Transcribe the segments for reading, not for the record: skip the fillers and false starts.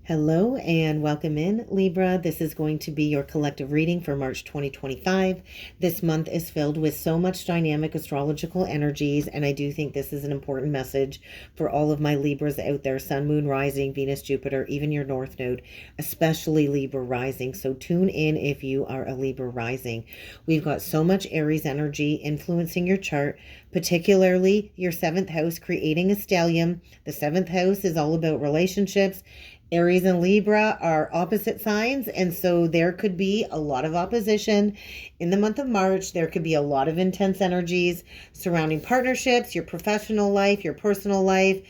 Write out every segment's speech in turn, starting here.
Hello and welcome in, Libra. This is going to be your collective reading for March 2025. This month is filled with so much dynamic astrological energies, and I do think this is an important message for all of my Libras out there, Sun, Moon, Rising, Venus, Jupiter, even your North Node, especially Libra Rising. So tune in if you are a Libra Rising. We've got so much Aries energy influencing your chart, particularly your 7th house, creating a stellium. The 7th house is all about relationships. Aries and Libra are opposite signs, and so there could be a lot of opposition in the month of March. There could be a lot of intense energies surrounding partnerships, your professional life, your personal life.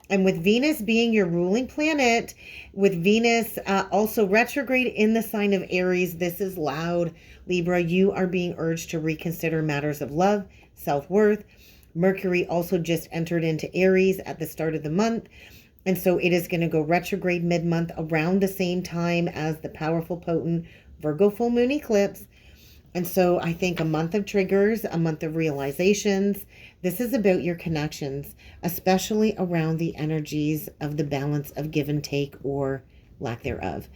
And with Venus being your ruling planet, with Venus also retrograde in the sign of Aries, this is loud. Libra, you are being urged to reconsider matters of love, self-worth. Mercury also just entered into Aries at the start of the month. And so it is going to go retrograde mid-month around the same time as the powerful, potent Virgo Full Moon Eclipse. And so I think a month of triggers, a month of realizations. This is about your connections, especially around the energies of the balance of give and take or lack thereof.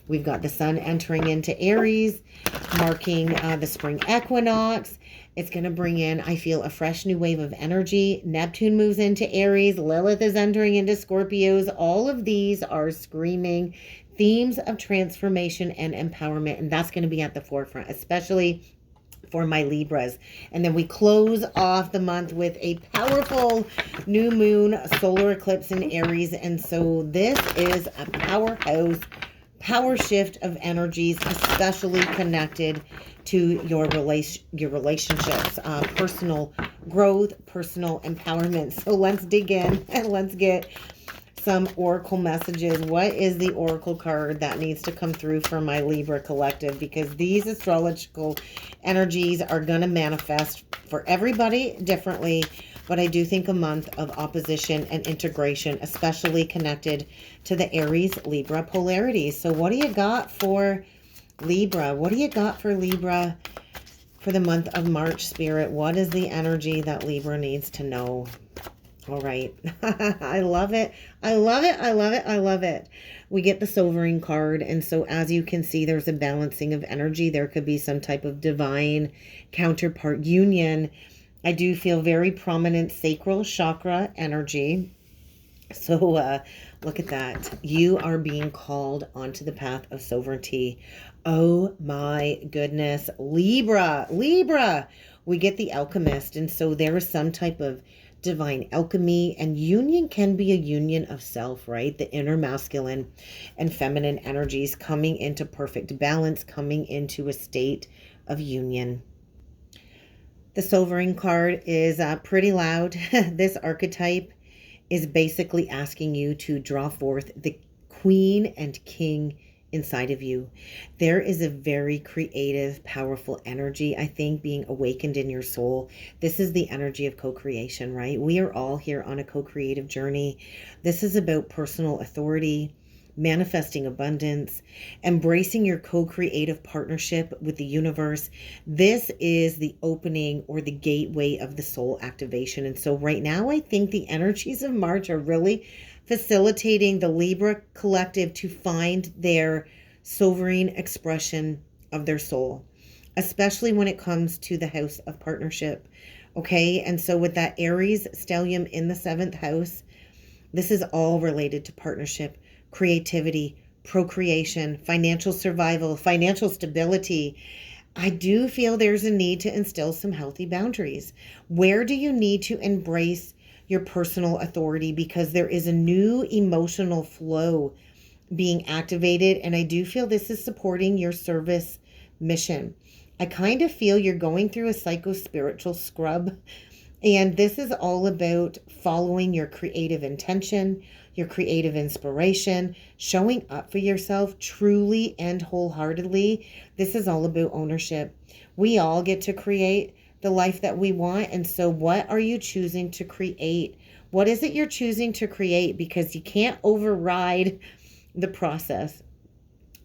We've got the sun entering into Aries, marking the spring equinox. It's going to bring in, I feel, a fresh new wave of energy. Neptune moves into Aries. Lilith is entering into Scorpios. All of these are screaming themes of transformation and empowerment. And that's going to be at the forefront, especially for my Libras. And then we close off the month with a powerful new moon solar eclipse in Aries. And so this is a powerhouse, power shift of energies, especially connected to your relationships, personal growth, personal empowerment. So let's dig in and let's get some oracle messages. What is the oracle card that needs to come through for my Libra collective? Because these astrological energies are going to manifest for everybody differently. But I do think a month of opposition and integration, especially connected to the Aries-Libra polarities. So what do you got for Libra? What do you got for Libra for the month of March, Spirit? What is the energy that Libra needs to know? All right. I love it. I love it. I love it. I love it. We get the Sovereign card. And so as you can see, there's a balancing of energy. There could be some type of divine counterpart union. I do feel very prominent sacral chakra energy. So look at that. You are being called onto the path of sovereignty. Oh my goodness. Libra. We get the alchemist. And so there is some type of divine alchemy, and union can be a union of self, right? The inner masculine and feminine energies coming into perfect balance, coming into a state of union. The Sovereign card is pretty loud. This archetype is basically asking you to draw forth the queen and king inside of you. There is a very creative, powerful energy, I think, being awakened in your soul. This is the energy of co-creation, right? We are all here on a co-creative journey. This is about personal authority, manifesting abundance, embracing your co-creative partnership with the universe. This is the opening or the gateway of the soul activation. And so right now, I think the energies of March are really facilitating the Libra collective to find their sovereign expression of their soul, especially when it comes to the house of partnership. Okay, and so with that Aries stellium in the 7th house, this is all related to partnership, creativity, procreation, financial survival, financial stability. I do feel there's a need to instill some healthy boundaries. Where do you need to embrace your personal authority? Because there is a new emotional flow being activated, and I do feel this is supporting your service mission. I kind of feel you're going through a psycho-spiritual scrub, and this is all about following your creative intention, your creative inspiration, showing up for yourself truly and wholeheartedly. This is all about ownership. We all get to create the life that we want. And so what are you choosing to create? What is it you're choosing to create? Because you can't override the process.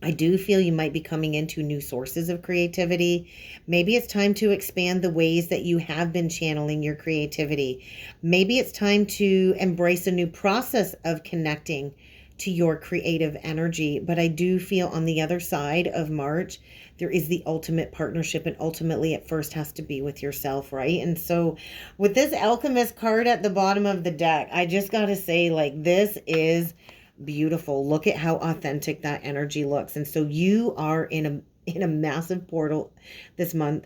I do feel you might be coming into new sources of creativity. Maybe it's time to expand the ways that you have been channeling your creativity. Maybe it's time to embrace a new process of connecting to your creative energy. But I do feel on the other side of March, there is the ultimate partnership, and ultimately it first has to be with yourself, right? And so with this Alchemist card at the bottom of the deck, I just got to say, like, this is beautiful. Look at how authentic that energy looks. And so you are in a massive portal this month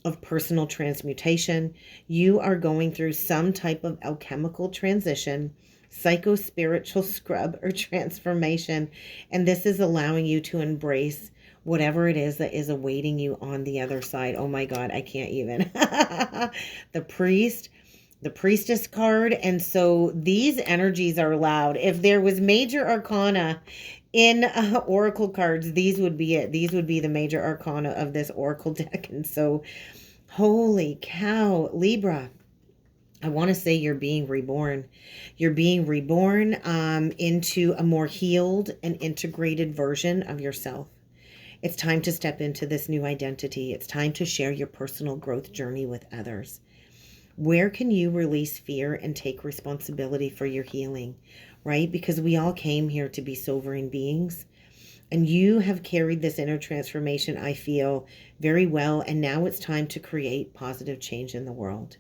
of personal transmutation. You are going through some type of alchemical transition, psycho-spiritual scrub or transformation, and this is allowing you to embrace whatever it is that is awaiting you on the other side. Oh my God, I can't even. The priest, the priestess card. And so these energies are loud. If there was major arcana in oracle cards, these would be it. These would be the major arcana of this oracle deck. And so, holy cow, Libra, I want to say you're being reborn. You're being reborn into a more healed and integrated version of yourself. It's time to step into this new identity. It's time to share your personal growth journey with others. Where can you release fear and take responsibility for your healing, right? Because we all came here to be sovereign beings. And you have carried this inner transformation, I feel, very well. And now it's time to create positive change in the world.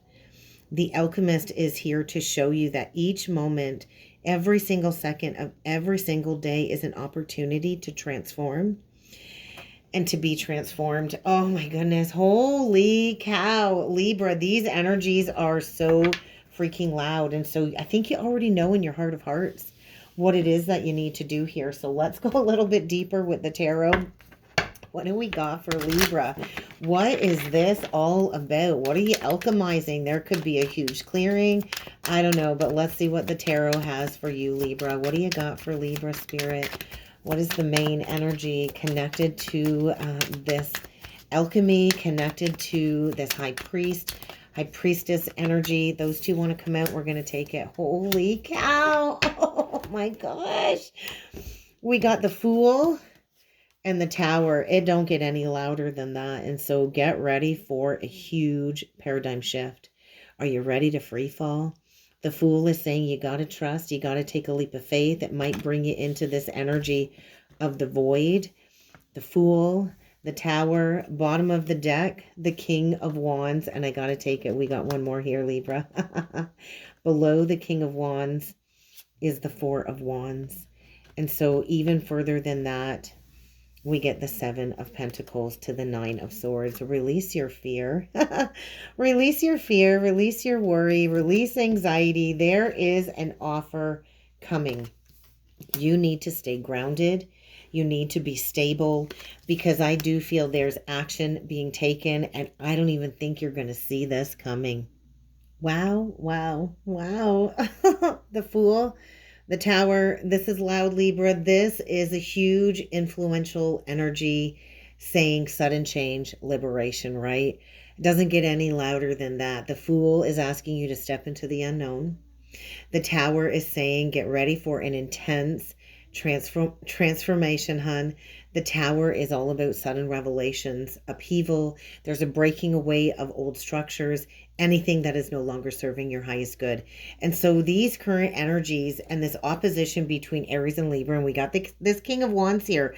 The Alchemist is here to show you that each moment, every single second of every single day is an opportunity to transform and to be transformed. Oh my goodness. Holy cow, Libra. These energies are so freaking loud. And so I think you already know in your heart of hearts what it is that you need to do here. So let's go a little bit deeper with the tarot. What do we got for Libra? What is this all about? What are you alchemizing? There could be a huge clearing. I don't know, but let's see what the tarot has for you, Libra. What do you got for Libra, Spirit? What is the main energy connected to this alchemy, connected to this high priestess energy? Those two want to come out. We're going to take it. Holy cow. Oh my gosh. We got the Fool and the Tower. It don't get any louder than that. And so get ready for a huge paradigm shift. Are you ready to free fall? The Fool is saying you got to trust. You got to take a leap of faith. It might bring you into this energy of the void. The Fool, the Tower, bottom of the deck, the King of Wands. And I got to take it. We got one more here, Libra. Below the King of Wands is the Four of Wands. And so even further than that, we get the Seven of Pentacles to the Nine of Swords. Release your fear. Release your fear. Release your worry. Release anxiety. There is an offer coming. You need to stay grounded. You need to be stable, because I do feel there's action being taken, and I don't even think you're going to see this coming. Wow, wow, wow. The Fool. The Tower, this is loud, Libra. This is a huge influential energy saying sudden change, liberation, right? It doesn't get any louder than that. The Fool is asking you to step into the unknown. The Tower is saying get ready for an intense transformation, hun. The Tower is all about sudden revelations, upheaval. There's a breaking away of old structures, anything that is no longer serving your highest good. And so these current energies and this opposition between Aries and Libra, and we got this King of Wands here,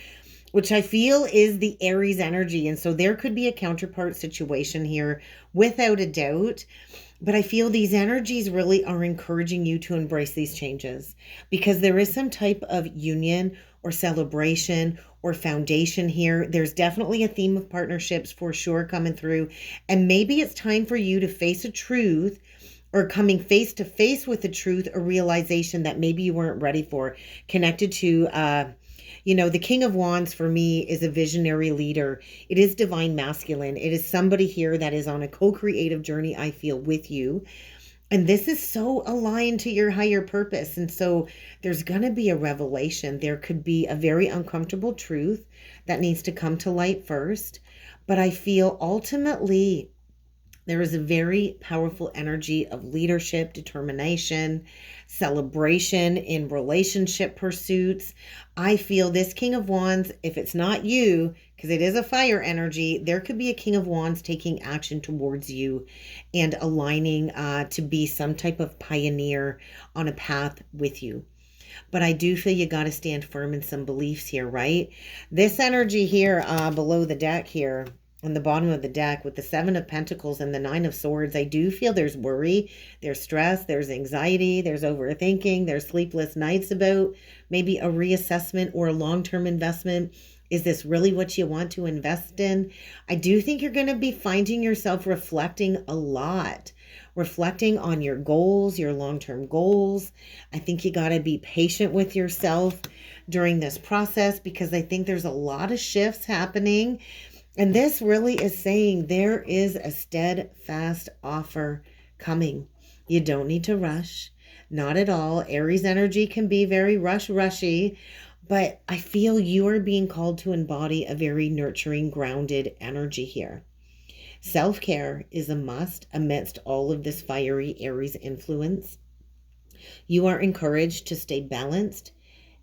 which I feel is the Aries energy. And so there could be a counterpart situation here without a doubt. But I feel these energies really are encouraging you to embrace these changes, because there is some type of union or celebration or foundation here. There's definitely a theme of partnerships for sure coming through. And maybe it's time for you to face a truth, or coming face to face with the truth, or realization that maybe you weren't ready for, connected to the King of Wands for me is a visionary leader. It is divine masculine. It is somebody here that is on a co-creative journey, I feel, with you. And this is so aligned to your higher purpose. And so there's going to be a revelation. There could be a very uncomfortable truth that needs to come to light first. But I feel ultimately there is a very powerful energy of leadership, determination, celebration in relationship pursuits. I feel this King of Wands, if it's not you, because it is a fire energy, there could be a King of Wands taking action towards you and aligning to be some type of pioneer on a path with you. But I do feel you got to stand firm in some beliefs here, right? This energy here below the deck here, on the bottom of the deck with the Seven of Pentacles and the Nine of Swords, I do feel there's worry, there's stress, there's anxiety, there's overthinking, there's sleepless nights about maybe a reassessment or a long-term investment. Is this really what you want to invest in? I do think you're going to be finding yourself reflecting a lot, reflecting on your goals, your long-term goals. I think you got to be patient with yourself during this process because I think there's a lot of shifts happening. And this really is saying there is a steadfast offer coming. You don't need to rush. Not at all. Aries energy can be very rushy, but I feel you are being called to embody a very nurturing, grounded energy here. Self-care is a must amidst all of this fiery Aries influence. You are encouraged to stay balanced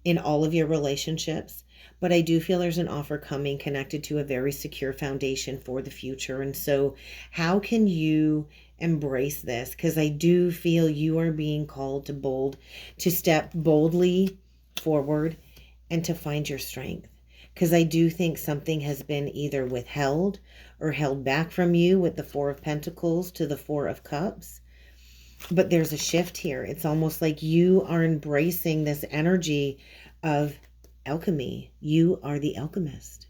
in all of your relationships, but I do feel there's an offer coming connected to a very secure foundation for the future. And so how can you embrace this? Because I do feel you are being called to step boldly forward and to find your strength. Because I do think something has been either withheld or held back from you with the Four of Pentacles to the Four of Cups. But there's a shift here. It's almost like you are embracing this energy of alchemy. You are the alchemist.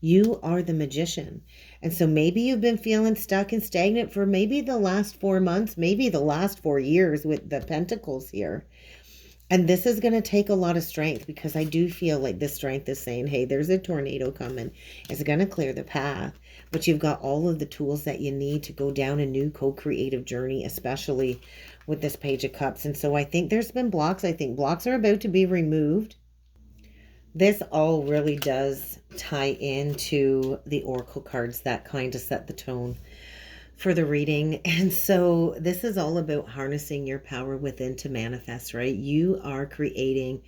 You are the magician. And so maybe you've been feeling stuck and stagnant for maybe the last 4 months, maybe the last 4 years with the Pentacles here. And this is going to take a lot of strength because I do feel like this strength is saying, hey, there's a tornado coming. It's going to clear the path. But you've got all of the tools that you need to go down a new co-creative journey, especially with this Page of Cups. And so I think there's been blocks. I think blocks are about to be removed. This all really does tie into the Oracle cards that kind of set the tone for the reading. And so this is all about harnessing your power within to manifest, right? You are creating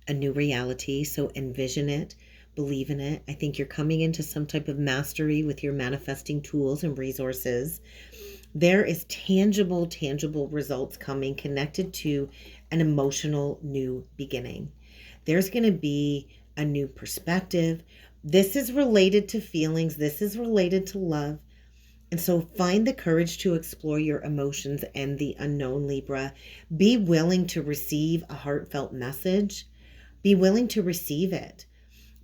a new reality. So envision it, believe in it. I think you're coming into some type of mastery with your manifesting tools and resources. There is tangible results coming connected to an emotional new beginning. There's going to be a new perspective. This is related to feelings. This is related to love. And so find the courage to explore your emotions and the unknown, Libra. Be willing to receive a heartfelt message. Be willing to receive it.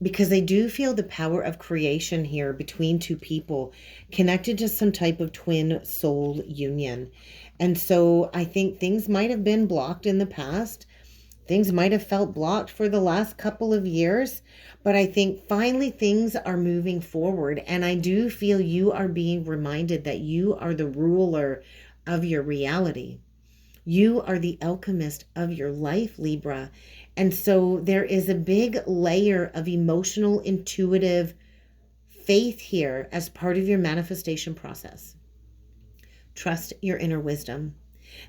Because I do feel the power of creation here between two people connected to some type of twin soul union. And so I think things might have been blocked in the past. Things might have felt blocked for the last couple of years, but I think finally things are moving forward. And I do feel you are being reminded that you are the ruler of your reality. You are the alchemist of your life, Libra. And so there is a big layer of emotional, intuitive faith here as part of your manifestation process. Trust your inner wisdom.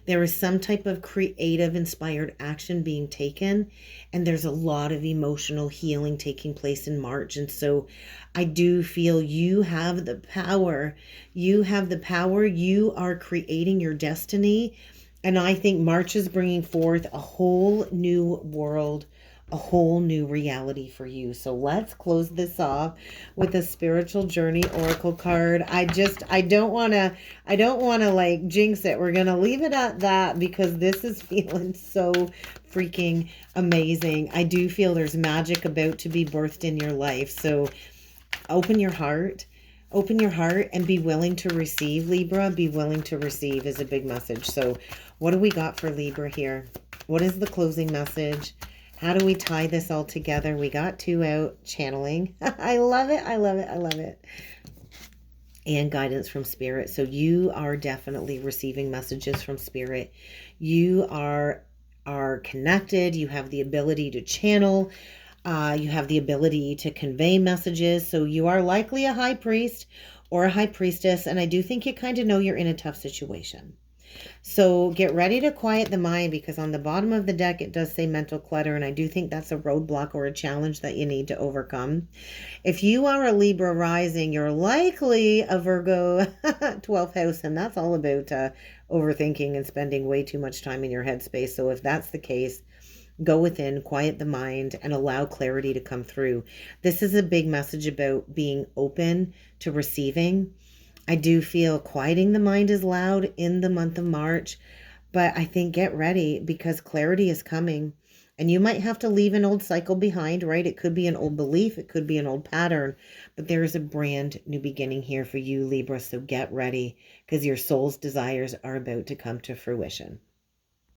There is some type of creative, inspired action being taken, and there's a lot of emotional healing taking place in March. And so I do feel you have the power. You have the power. You are creating your destiny. And I think March is bringing forth a whole new world, a whole new reality for you. So let's close this off with a spiritual journey oracle card. I don't want to like jinx it. We're going to leave it at that because this is feeling so freaking amazing. I do feel there's magic about to be birthed in your life. So open your heart and be willing to receive, Libra. Be willing to receive is a big message. So what do we got for Libra here? What is the closing message? How do we tie this all together? We got 2 out, channeling. I love it. I love it. I love it. And guidance from Spirit. So you are definitely receiving messages from Spirit. You are connected. You have the ability to channel. You have the ability to convey messages. So you are likely a high priest or a high priestess. And I do think you kind of know you're in a tough situation. So get ready to quiet the mind because on the bottom of the deck, it does say mental clutter. And I do think that's a roadblock or a challenge that you need to overcome. If you are a Libra rising, you're likely a Virgo 12th house. And that's all about overthinking and spending way too much time in your headspace. So if that's the case, Go within, quiet the mind, and allow clarity to come through. This is a big message about being open to receiving. I do feel quieting the mind is loud in the month of March, but I think get ready because clarity is coming. And you might have to leave an old cycle behind, right? It could be an old belief, it could be an old pattern, but there is a brand new beginning here for you, Libra. So get ready because your soul's desires are about to come to fruition.